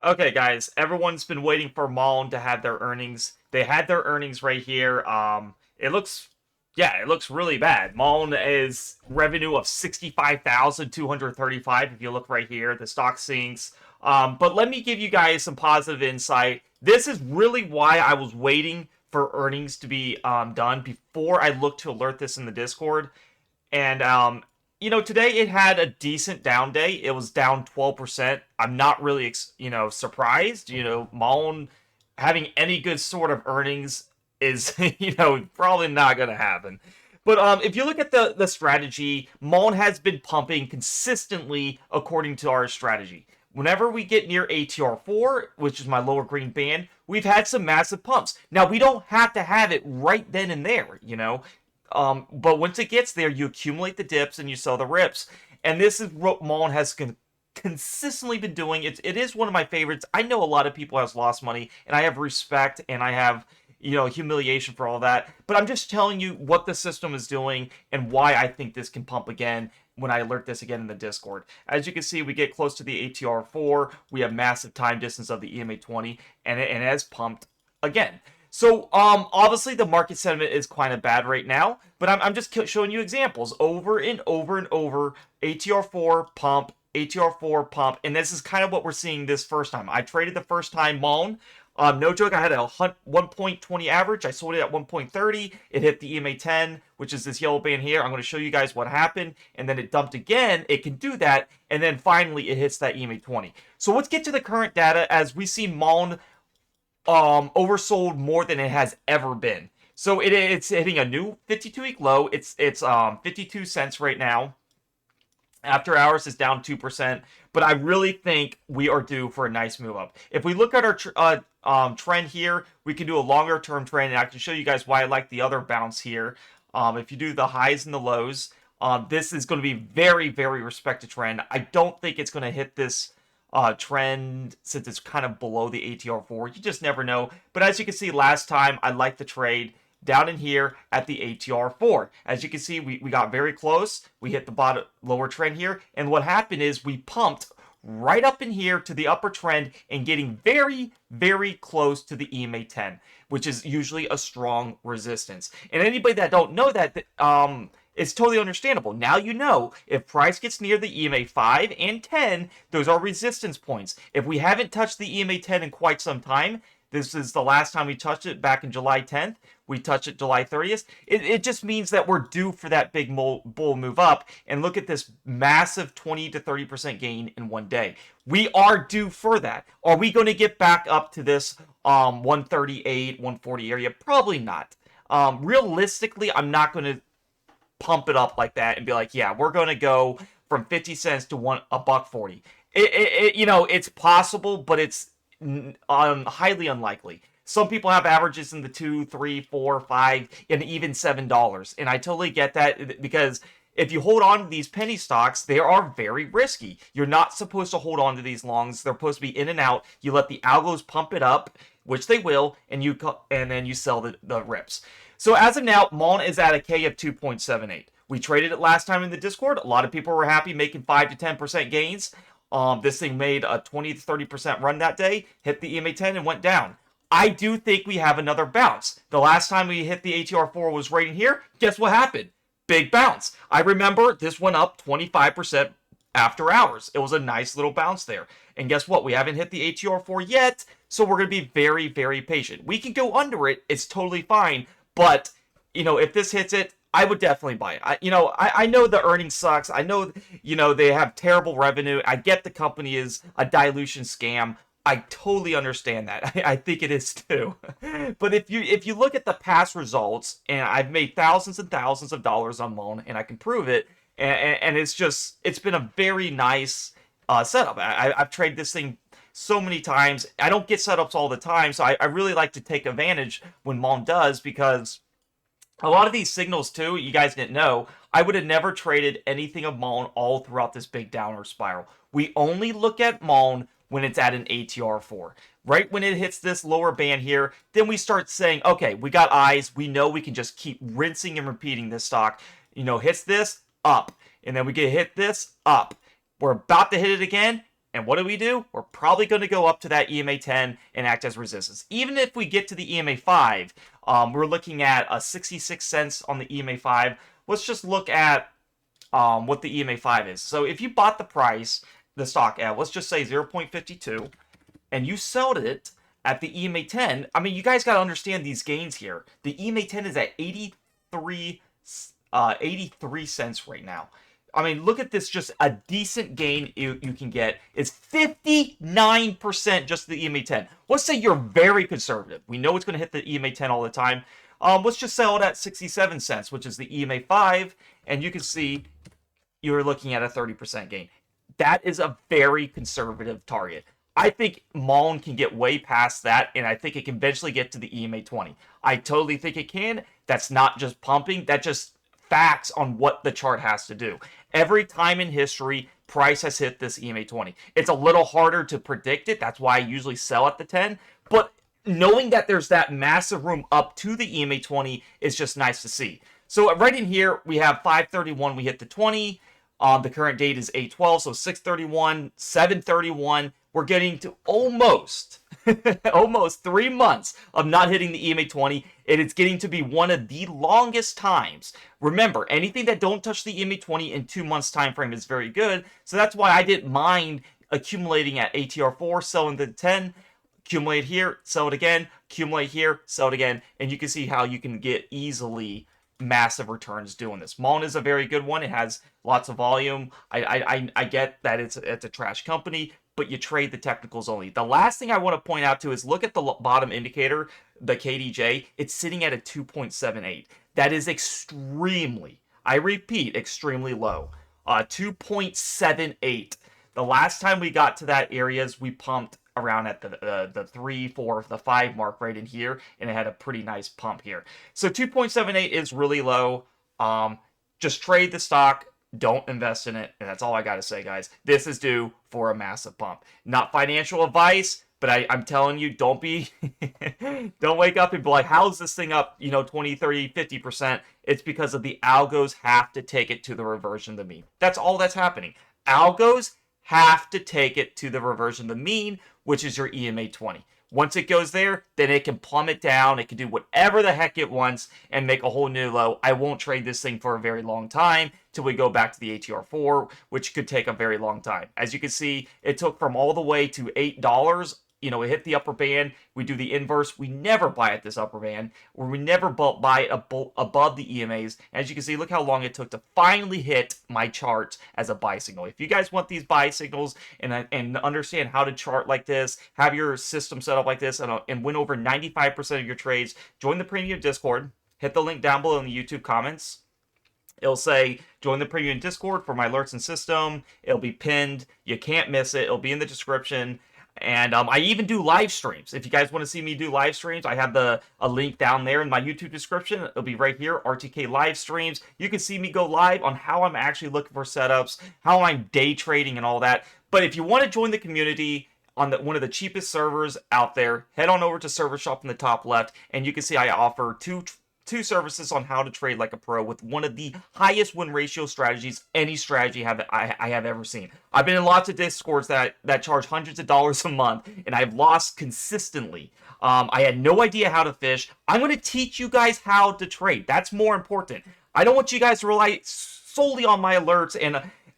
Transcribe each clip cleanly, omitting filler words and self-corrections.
Okay, guys, everyone's been waiting for MULN to have their earnings. They had their earnings right here. It looks, yeah, it looks really bad. MULN is revenue of 65,235. If you look right here, the stock sinks. But let me give you guys some positive insight. This is really why I was waiting for earnings to be done before I looked to alert this in the Discord. And today it had a decent down day. It was down 12%. I'm not really surprised. MULN having any good sort of earnings is probably not going to happen. But if you look at the strategy, MULN has been pumping consistently according to our strategy. Whenever we get near ATR4, which is my lower green band, we've had some massive pumps. Now, we don't have to have it right then and there. But once it gets there, you accumulate the dips and you sell the rips. And this is what MULN has consistently been doing. It is one of my favorites. I know a lot of people has lost money, and I have respect and I have humiliation for all that. But I'm just telling you what the system is doing and why I think this can pump again when I alert this again in the Discord. As you can see, we get close to the ATR4. We have massive time distance of the EMA 20, and it has pumped again. So, obviously the market sentiment is kind of bad right now, but I'm just showing you examples over and over and over. ATR4 pump, ATR4 pump, and this is kind of what we're seeing this first time. I traded the first time MULN. No joke, I had a 1.20 average. I sold it at 1.30. It hit the EMA 10, which is this yellow band here. I'm going to show you guys what happened, and then it dumped again. It can do that, and then finally it hits that EMA 20. So let's get to the current data as we see MULN oversold more than it has ever been. So it's hitting a new 52-week low. It's 52 cents right now. After hours is down 2%, but I really think we are due for a nice move up. If we look at our trend here, we can do a longer term trend, and I can show you guys why I like the other bounce here. If you do the highs and the lows, this is going to be very, very respected trend. I don't think it's going to hit this trend since it's kind of below the ATR4. You just never know. But as you can see, last time I liked the trade down in here at the ATR4. As you can see, we got very close. We hit the bottom lower trend here. And what happened is we pumped right up in here to the upper trend and getting very, very close to the EMA 10, which is usually a strong resistance. And anybody that don't know that, it's totally understandable. Now you know if price gets near the EMA 5 and 10, those are resistance points. If we haven't touched the EMA 10 in quite some time, this is the last time we touched it back in July 10th. We touched it July 30th. It just means that we're due for that big bull move up. And look at this massive 20 to 30% gain in one day. We are due for that. Are we going to get back up to this 138, 140 area? Probably not. Realistically, I'm not going to pump it up like that and be like, yeah, we're going to go from 50 cents to $1.40. It's possible, but it's highly unlikely. Some people have averages in the $2, $3, $4, $5, and even $7. And I totally get that because if you hold on to these penny stocks, they are very risky. You're not supposed to hold on to these longs. They're supposed to be in and out. You let the algos pump it up, which they will, and then you sell the rips. So as of now, MULN is at a K of 2.78. We traded it last time in the Discord. A lot of people were happy making 5 to 10% gains. This thing made a 20 to 30% run that day, hit the EMA 10 and went down. I do think we have another bounce. The last time we hit the ATR4 was right in here. Guess what happened? Big bounce. I remember this went up 25% after hours. It was a nice little bounce there. And guess what? We haven't hit the ATR4 yet, so we're going to be very, very patient. We can go under it. It's totally fine. But, if this hits it, I would definitely buy it. I know the earnings sucks. I know, they have terrible revenue. I get the company is a dilution scam. I totally understand that. I think it is too. But if you look at the past results, and I've made thousands and thousands of dollars on MULN, and I can prove it, and it's been a very nice setup. I've traded this thing so many times. I don't get setups all the time, so I really like to take advantage when MULN does, because a lot of these signals too, you guys didn't know, I would have never traded anything of MULN all throughout this big downward spiral. We only look at MULN when it's at an ATR4. Right when it hits this lower band here, then we start saying, okay, we got eyes. We know we can just keep rinsing and repeating this stock. Hits this, up. And then we get hit this, up. We're about to hit it again, And what do? We're probably going to go up to that EMA 10 and act as resistance. Even if we get to the EMA 5, we're looking at a 66 cents on the EMA 5. Let's just look at what the EMA 5 is. So if you bought the stock at, let's just say 0.52, and you sold it at the EMA 10, I mean, you guys got to understand these gains here. The EMA 10 is at 83 cents right now. I mean, look at this, just a decent gain you can get. It's 59% just the EMA 10. Let's say you're very conservative. We know it's going to hit the EMA 10 all the time. Let's just sell it at 67 cents, which is the EMA 5, and you can see you're looking at a 30% gain. That is a very conservative target. I think MULN can get way past that, and I think it can eventually get to the EMA 20. I totally think it can. That's not just pumping. That's just facts on what the chart has to do. Every time in history, price has hit this EMA 20. It's a little harder to predict it. That's why I usually sell at the 10. But knowing that there's that massive room up to the EMA 20 is just nice to see. So right in here, we have 531. We hit the 20. The current date is 8/12, so 6/31, 7/31. We're getting to almost 3 months of not hitting the EMA 20, and it's getting to be one of the longest times. Remember, anything that don't touch the EMA 20 in 2 months time frame is very good, so that's why I didn't mind accumulating at ATR4, selling the 10, accumulate here, sell it again, accumulate here, sell it again, and you can see how you can get easily massive returns doing this. MULN is a very good one. It has lots of volume. I get that it's a trash company, but you trade the technicals only. The last thing I want to point out too is look at the bottom indicator, the KDJ. It's sitting at a 2.78. That is extremely, I repeat, extremely low. 2.78. The last time we got to that areas, we pumped around at the 3, 4, the 5 mark right in here, and it had a pretty nice pump here. So 2.78 is really low. Just trade the stock. Don't invest in it. And that's all I got to say, guys. This is due for a massive pump. Not financial advice, but I'm telling you, don't wake up and be like, how's this thing up, 20, 30, 50%? It's because of the algos have to take it to the reversion of the mean. That's all that's happening. Algos have to take it to the reversion of the mean, which is your EMA 20. Once it goes there, then it can plummet down. It can do whatever the heck it wants and make a whole new low. I won't trade this thing for a very long time till we go back to the ATR4, which could take a very long time. As you can see, it took from all the way to $8. It hit the upper band. We do the inverse. We never buy at this upper band, or we never buy it above the EMAs. As you can see, look how long it took to finally hit my chart as a buy signal. If you guys want these buy signals and understand how to chart like this, have your system set up like this, and win over 95% of your trades, join the premium Discord. Hit the link down below in the YouTube comments. It'll say, join the premium Discord for my alerts and system. It'll be pinned. You can't miss it. It'll be in the description. And I even do live streams. If you guys want to see me do live streams, I have a link down there in my YouTube description. It'll be right here, RTK live streams. You can see me go live on how I'm actually looking for setups, how I'm day trading and all that. But if you want to join the community on one of the cheapest servers out there, head on over to Server Shop in the top left, and you can see I offer two services on how to trade like a pro with one of the highest win ratio strategies any strategy I have ever seen. I've been in lots of Discords that charge hundreds of dollars a month, and I've lost consistently. I had no idea how to fish. I'm going to teach you guys how to trade. That's more important. I don't want you guys to rely solely on my alerts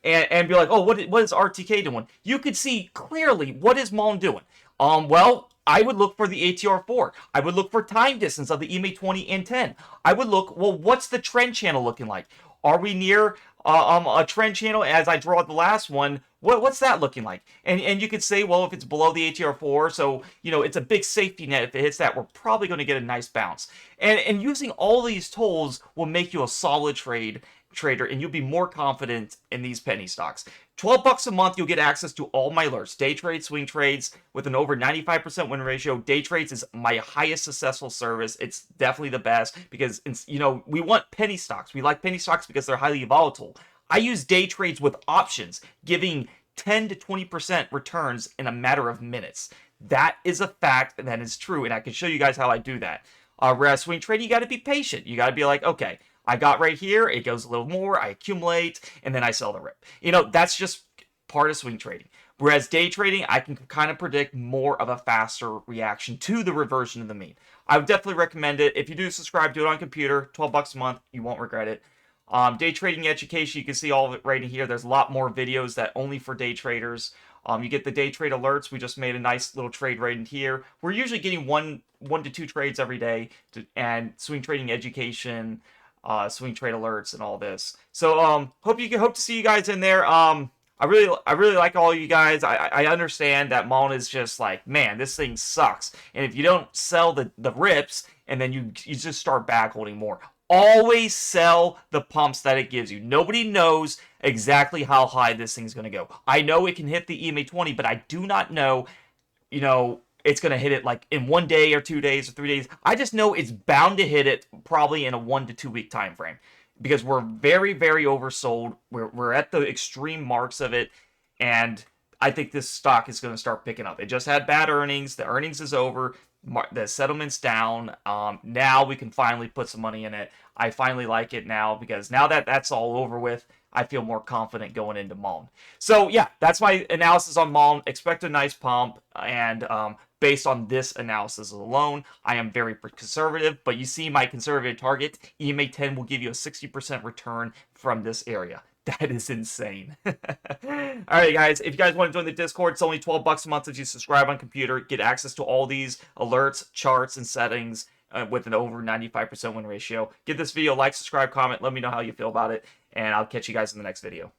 and be like, oh, what is RTK doing? You could see clearly what is MULN doing. Well, I would look for the ATR4. I would look for time distance of the EMA 20 and 10. I would look, well, what's the trend channel looking like? Are we near a trend channel as I draw the last one? What's that looking like? And you could say, well, if it's below the ATR4, so, it's a big safety net. If it hits that, we're probably going to get a nice bounce. And using all these tools will make you a solid trader, and you'll be more confident in these penny stocks. $12 a month, you'll get access to all my alerts. Day trades, swing trades with an over 95% win ratio. Day trades is my highest successful service. It's definitely the best because, we want penny stocks. We like penny stocks because they're highly volatile. I use day trades with options, giving 10 to 20% returns in a matter of minutes. That is a fact, and that is true, and I can show you guys how I do that. Whereas swing trading, you got to be patient. You got to be like, okay, I got right here, it goes a little more, I accumulate, and then I sell the rip. That's just part of swing trading. Whereas day trading, I can kind of predict more of a faster reaction to the reversion of the mean. I would definitely recommend it. If you do subscribe, do it on computer, 12 bucks a month, you won't regret it. Day trading education, you can see all of it right in here. There's a lot more videos that only for day traders. You get the day trade alerts. We just made a nice little trade right in here. We're usually getting one to two trades every day, and swing trading education, swing trade alerts, and all this. So hope to see you guys in there. I really like all you guys. I understand that MULN is just like, man, this thing sucks. And if you don't sell the rips, and then you just start back holding more. Always sell the pumps that it gives you. Nobody knows exactly how high this thing's going to go. I know it can hit the EMA 20, but I do not know, it's going to hit it like in 1 day or 2 days or 3 days. I just know it's bound to hit it probably in a 1 to 2 week time frame because we're very, very oversold. We're at the extreme marks of it, and I think this stock is going to start picking up. It just had bad earnings. The earnings is over. The settlement's down. Now we can finally put some money in it. I finally like it now because now that that's all over with, I feel more confident going into MULN. So yeah, that's my analysis on MULN. Expect a nice pump, and based on this analysis alone, I am very conservative. But you see my conservative target, EMA 10 will give you a 60% return from this area. That is insane. All right, guys. If you guys want to join the Discord, it's only 12 bucks a month if you subscribe on computer. Get access to all these alerts, charts, and settings with an over 95% win ratio. Give this video a like, subscribe, comment. Let me know how you feel about it, and I'll catch you guys in the next video.